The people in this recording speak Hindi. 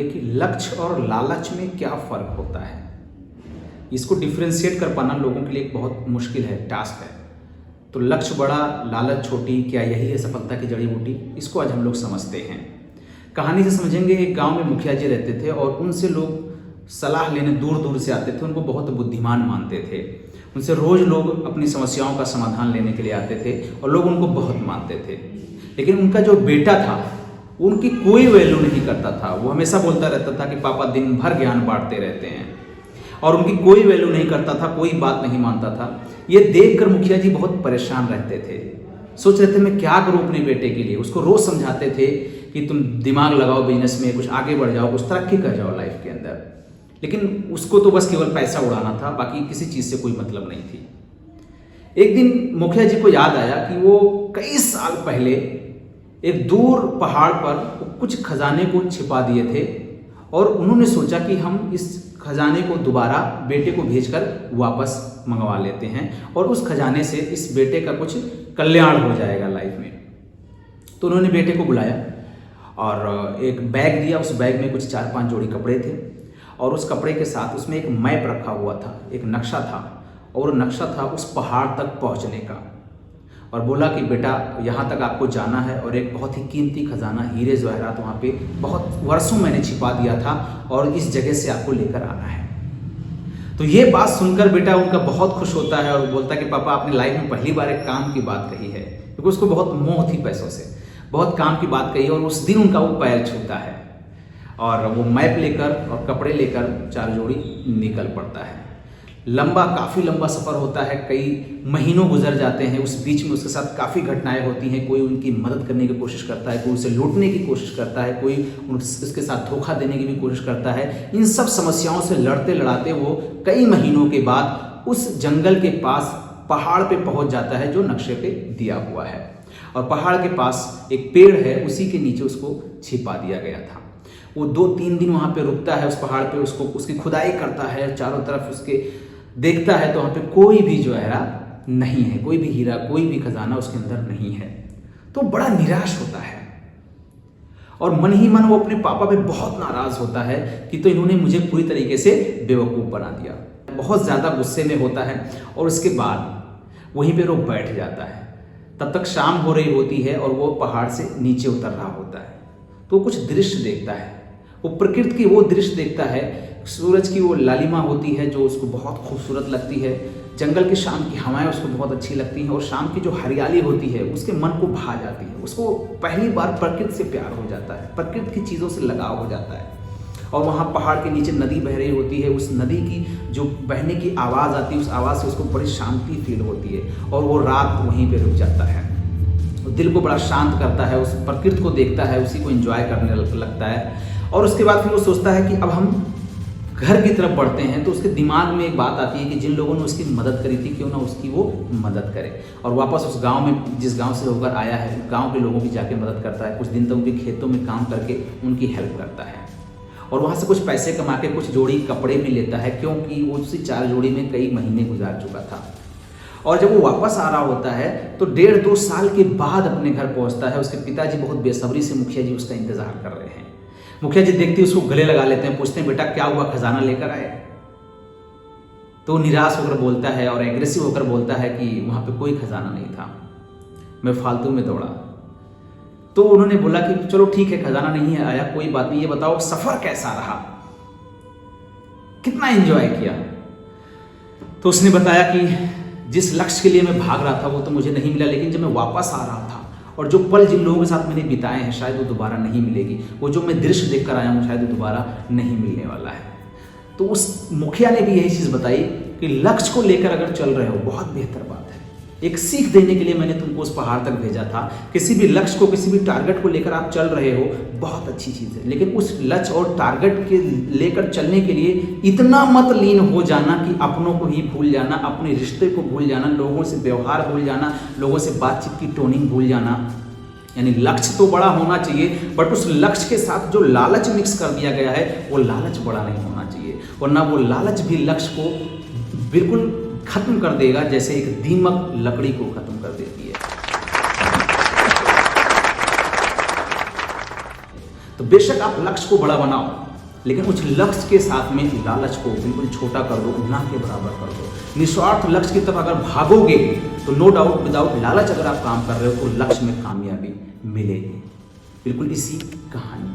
कि लक्ष्य और लालच में क्या फ़र्क होता है, इसको डिफ्रेंशिएट कर पाना लोगों के लिए एक बहुत मुश्किल है, टास्क है। तो लक्ष्य बड़ा, लालच छोटी, क्या यही है सफलता की जड़ी बूटी? इसको आज हम लोग समझते हैं। कहानी से समझेंगे। एक गांव में मुखिया जी रहते थे और उनसे लोग सलाह लेने दूर दूर से आते थे। उनको बहुत बुद्धिमान मानते थे। उनसे रोज़ लोग अपनी समस्याओं का समाधान लेने के लिए आते थे और लोग उनको बहुत मानते थे। लेकिन उनका जो बेटा था उनकी कोई वैल्यू नहीं करता था। वो हमेशा बोलता रहता था कि पापा दिन भर ज्ञान बांटते रहते हैं, और उनकी कोई वैल्यू नहीं करता था, कोई बात नहीं मानता था। ये देखकर मुखिया जी बहुत परेशान रहते थे। सोच रहे थे मैं क्या करूं अपने बेटे के लिए। उसको रोज समझाते थे कि तुम दिमाग लगाओ बिजनेस में, कुछ आगे बढ़ जाओ, कुछ तरक्की कर जाओ लाइफ के अंदर। लेकिन उसको तो बस केवल पैसा उड़ाना था, बाकी किसी चीज़ से कोई मतलब नहीं थी। एक दिन मुखिया जी को याद आया कि वो कई साल पहले एक दूर पहाड़ पर कुछ खजाने को छिपा दिए थे, और उन्होंने सोचा कि हम इस खजाने को दोबारा बेटे को भेजकर वापस मंगवा लेते हैं और उस खजाने से इस बेटे का कुछ कल्याण हो जाएगा लाइफ में। तो उन्होंने बेटे को बुलाया और एक बैग दिया। उस बैग में कुछ 4-5 जोड़ी कपड़े थे, और उस कपड़े के साथ उसमें एक मैप रखा हुआ था, एक नक्शा था, और नक्शा था उस पहाड़ तक पहुंचने का। और बोला कि बेटा यहाँ तक आपको जाना है, और एक बहुत ही कीमती खजाना हीरे जवाहरात वहाँ पे बहुत वर्षों मैंने छिपा दिया था, और इस जगह से आपको लेकर आना है। तो ये बात सुनकर बेटा उनका बहुत खुश होता है और बोलता है कि पापा आपने लाइफ में पहली बार एक काम की बात कही है, क्योंकि उसको बहुत मोह थी पैसों से, बहुत काम की बात कही। और उस दिन उनका वो पैर छूता है और वो मैप लेकर और कपड़े लेकर 4 जोड़ी निकल पड़ता है। काफ़ी लंबा सफ़र होता है, कई महीनों गुजर जाते हैं। उस बीच में उसके साथ काफ़ी घटनाएं होती हैं। कोई उनकी मदद करने की कोशिश करता है, कोई उसे लूटने की कोशिश करता है, कोई उसके साथ धोखा देने की भी कोशिश करता है। इन सब समस्याओं से लड़ते लड़ाते वो कई महीनों के बाद उस जंगल के पास पहाड़ पे पहुंच जाता है जो नक्शे पे दिया हुआ है। और पहाड़ के पास एक पेड़ है, उसी के नीचे उसको छिपा दिया गया था। वो 2-3 दिन वहाँ पे रुकता है उस पहाड़ पे, उसकी खुदाई करता है, चारों तरफ उसके देखता है, तो वहाँ पे कोई भी जवाहरात नहीं है, कोई भी हीरा, कोई भी खजाना उसके अंदर नहीं है। तो बड़ा निराश होता है और मन ही मन वो अपने पापा पे बहुत नाराज होता है कि तो इन्होंने मुझे पूरी तरीके से बेवकूफ़ बना दिया। बहुत ज़्यादा गुस्से में होता है और उसके बाद वहीं पे वो बैठ जाता है। तब तक शाम हो रही होती है और वो पहाड़ से नीचे उतर रहा होता है। तो कुछ दृश्य देखता है, वो प्रकृति की वो दृश्य देखता है। सूरज की वो लालिमा होती है जो उसको बहुत खूबसूरत लगती है। जंगल की शाम की हवाएं उसको बहुत अच्छी लगती हैं, और शाम की जो हरियाली होती है उसके मन को भा जाती है। उसको पहली बार प्रकृति से प्यार हो जाता है, प्रकृति की चीज़ों से लगाव हो जाता है। और वहाँ पहाड़ के नीचे नदी बह रही होती है। उस नदी की जो बहने की आवाज़ आती है, उस आवाज़ से उसको बड़ी शांति फील होती है, और वो रात वहीं पर रुक जाता है। दिल को बड़ा शांत करता है, उस प्रकृति को देखता है, उसी को एंजॉय करने लगता है। और उसके बाद फिर वो सोचता है कि अब हम घर की तरफ बढ़ते हैं। तो उसके दिमाग में एक बात आती है कि जिन लोगों ने उसकी मदद करी थी, क्यों ना उसकी वो मदद करे। और वापस उस गांव में, जिस गांव से होकर आया है, गांव के लोगों की जाके मदद करता है। कुछ दिन तक उनके खेतों में काम करके उनकी हेल्प करता है, और वहाँ से कुछ पैसे कमा के कुछ जोड़ी कपड़े भी लेता है, क्योंकि वो उसी 4 जोड़ी में कई महीने गुजार चुका था। और जब वो वापस आ रहा होता है तो 1.5-2 साल के बाद अपने घर पहुँचता है। उसके पिताजी बहुत बेसब्री से मुखिया जी उसका इंतजार कर रहे हैं। मुखिया जी देखते उसको गले लगा लेते हैं, पूछते हैं बेटा क्या हुआ, खजाना लेकर आए? तो निराश होकर बोलता है और एग्रेसिव होकर बोलता है कि वहाँ पे कोई खजाना नहीं था, मैं फालतू में दौड़ा। तो उन्होंने बोला कि चलो ठीक है, खजाना नहीं है आया, कोई बात नहीं, ये बताओ सफ़र कैसा रहा, कितना एंजॉय किया? तो उसने बताया कि जिस लक्ष्य के लिए मैं भाग रहा था वो तो मुझे नहीं मिला, लेकिन जब मैं वापस आ रहा था और जो पल जिन लोगों के साथ मैंने बिताए हैं शायद वो दोबारा नहीं मिलेगी। वो जो मैं दृश्य देखकर आया हूँ शायद वो दोबारा नहीं मिलने वाला है। तो उस मुखिया ने भी यही चीज़ बताई कि लक्ष्य को लेकर अगर चल रहे हो बहुत बेहतर बात है। एक सीख देने के लिए मैंने तुमको उस पहाड़ तक भेजा था। किसी भी लक्ष्य को, किसी भी टारगेट को लेकर आप चल रहे हो, बहुत अच्छी चीज़ है, लेकिन उस लक्ष्य और टारगेट के लेकर चलने के लिए इतना मत लीन हो जाना कि अपनों को ही भूल जाना, अपने रिश्ते को भूल जाना, लोगों से व्यवहार भूल जाना, लोगों से बातचीत की टोनिंग भूल जाना। यानी लक्ष्य तो बड़ा होना चाहिए, बट उस लक्ष्य के साथ जो लालच मिक्स कर दिया गया है वो लालच बड़ा नहीं होना चाहिए, वरना वो लालच भी लक्ष्य को बिल्कुल खत्म कर देगा, जैसे एक दीमक लकड़ी को खत्म कर देती है। तो बेशक आप लक्ष्य को बड़ा बनाओ, लेकिन उस लक्ष्य के साथ में लालच को बिल्कुल छोटा कर दो, ना के बराबर कर दो। निस्वार्थ लक्ष्य की तरफ अगर भागोगे तो नो डाउट विदाउट लालच अगर आप काम कर रहे हो तो लक्ष्य में कामयाबी मिलेगी। बिल्कुल इसी कहानी